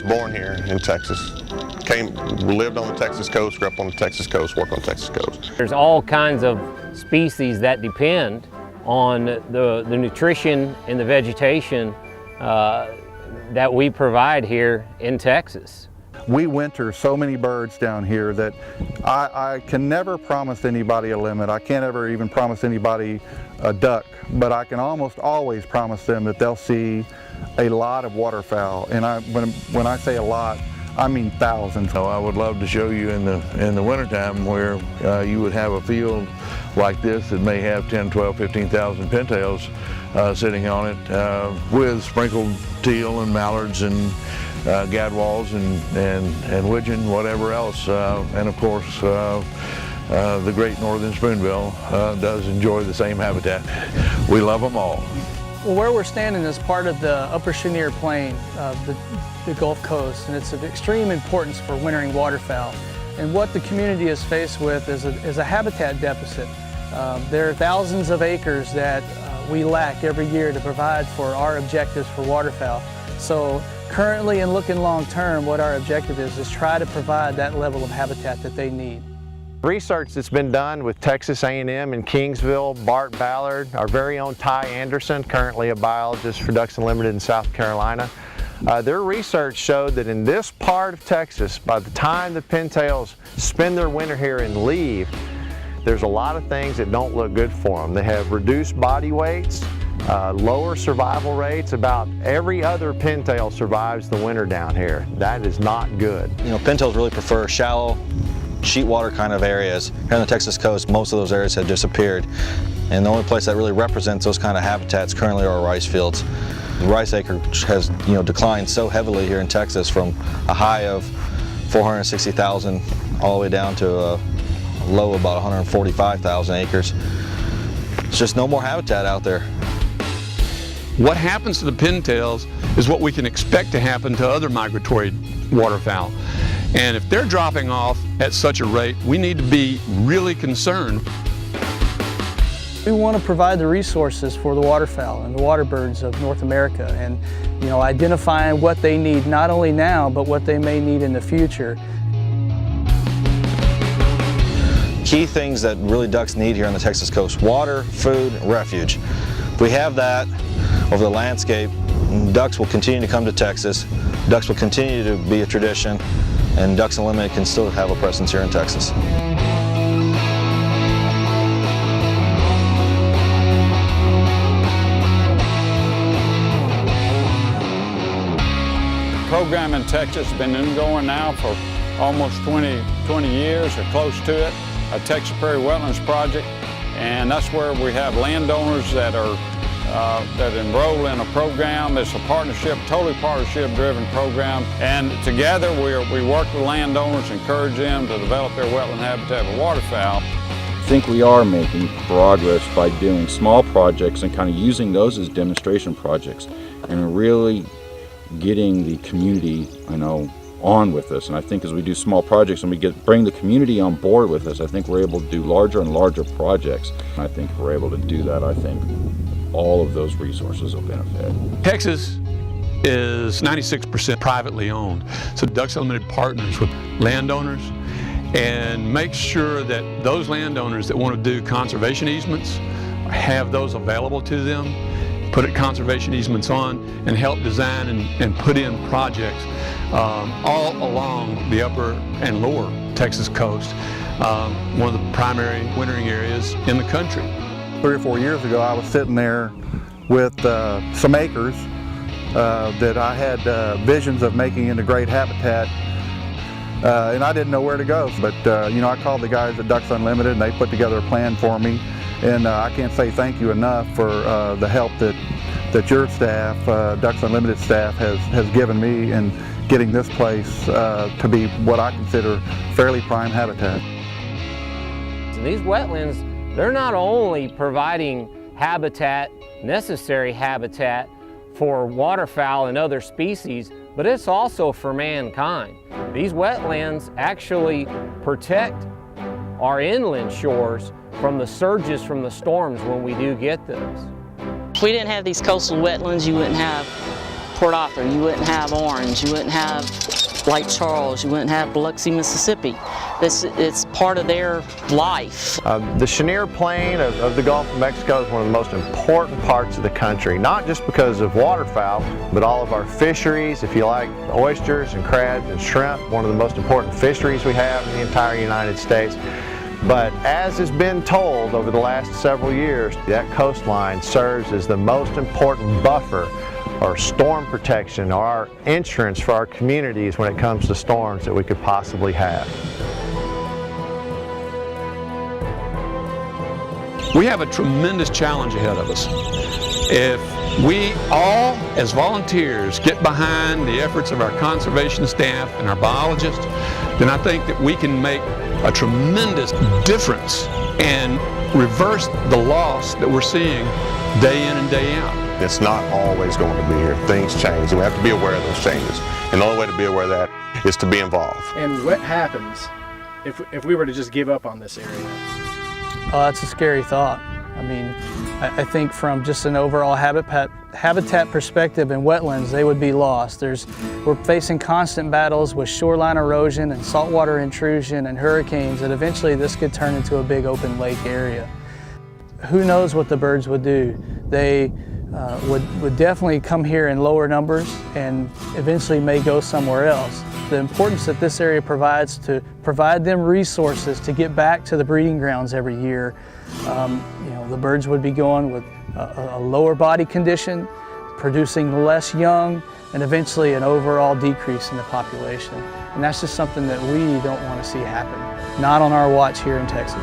was born here in Texas. Lived on the Texas coast, grew up on the Texas coast, worked on the Texas coast. There's all kinds of species that depend on the nutrition and the vegetation that we provide here in Texas. We winter so many birds down here that I can never promise anybody a limit. I can't ever even promise anybody a duck, but I can almost always promise them that they'll see a lot of waterfowl. And when I say a lot, I mean thousands. I would love to show you in the wintertime where you would have a field like this that may have 10, 12, 15,000 pintails sitting on it with sprinkled teal and mallards and gadwalls and widgeon, whatever else. And of course, the great northern spoonbill does enjoy the same habitat. We love them all. Well, where we're standing is part of the Upper Cheniere Plain of the Gulf Coast, and it's of extreme importance for wintering waterfowl. And what the community is faced with is a habitat deficit. There are thousands of acres that we lack every year to provide for our objectives for waterfowl. So currently and looking long term, what our objective is try to provide that level of habitat that they need. Research that's been done with Texas A&M in Kingsville, Bart Ballard, our very own Ty Anderson, currently a biologist for Ducks Unlimited in South Carolina. Their research showed that in this part of Texas, by the time the pintails spend their winter here and leave, there's a lot of things that don't look good for them. They have reduced body weights, lower survival rates. About every other pintail survives the winter down here. That is not good. You know, pintails really prefer shallow, sheet water kind of areas. Here on the Texas coast, most of those areas have disappeared. And the only place that really represents those kind of habitats currently are rice fields. The rice acreage has declined so heavily here in Texas from a high of 460,000 all the way down to a low of about 145,000 acres. There's just no more habitat out there. What happens to the pintails is what we can expect to happen to other migratory waterfowl. And if they're dropping off at such a rate, we need to be really concerned. We want to provide the resources for the waterfowl and the water birds of North America, and identifying what they need not only now, but what they may need in the future. Key things that really ducks need here on the Texas coast: water, food, refuge. If we have that over the landscape, ducks will continue to come to Texas, ducks will continue to be a tradition, and Ducks Unlimited can still have a presence here in Texas. The program in Texas has been ongoing now for almost 20 years or close to it, a Texas Prairie Wetlands Project, and that's where we have landowners that enroll in a program. It's a partnership, totally partnership-driven program, and together we work with landowners, encourage them to develop their wetland habitat for waterfowl. I think we are making progress by doing small projects and kind of using those as demonstration projects and really getting the community, on with us. And I think as we do small projects and we bring the community on board with us, I think we're able to do larger and larger projects. And I think if we're able to do that, I think all of those resources will benefit. Texas is 96% privately owned. So Ducks Unlimited partners with landowners and make sure that those landowners that want to do conservation easements have those available to them, put conservation easements on, and help design and put in projects all along the upper and lower Texas coast, one of the primary wintering areas in the country. 3 or 4 years ago, I was sitting there with some acres that I had visions of making into great habitat, and I didn't know where to go. But I called the guys at Ducks Unlimited, and they put together a plan for me. And I can't say thank you enough for the help that your staff, Ducks Unlimited staff, has given me in getting this place to be what I consider fairly prime habitat. And these wetlands, they're not only providing habitat, necessary habitat for waterfowl and other species, but it's also for mankind. These wetlands actually protect our inland shores from the surges from the storms when we do get those. If we didn't have these coastal wetlands, you wouldn't have Port Arthur, you wouldn't have Orange, you wouldn't have Lake Charles, you wouldn't have Biloxi, Mississippi. It's part of their life. The Cheniere Plain of the Gulf of Mexico is one of the most important parts of the country, not just because of waterfowl, but all of our fisheries. If you like oysters and crabs and shrimp, one of the most important fisheries we have in the entire United States. But as has been told over the last several years, that coastline serves as the most important buffer or storm protection or our insurance for our communities when it comes to storms that we could possibly have. We have a tremendous challenge ahead of us. If we all, as volunteers, get behind the efforts of our conservation staff and our biologists, then I think that we can make a tremendous difference and reverse the loss that we're seeing day in and day out. It's not always going to be here. Things change, and we have to be aware of those changes. And the only way to be aware of that is to be involved. And what happens if we were to just give up on this area? Oh, that's a scary thought. I mean, I think from just an overall habitat perspective in wetlands, they would be lost. We're facing constant battles with shoreline erosion and saltwater intrusion and hurricanes, and eventually this could turn into a big open lake area. Who knows what the birds would do? They would definitely come here in lower numbers and eventually may go somewhere else. The importance that this area provides to provide them resources to get back to the breeding grounds every year. The birds would be going with a lower body condition, producing less young, and eventually an overall decrease in the population. And that's just something that we don't want to see happen. Not on our watch here in Texas.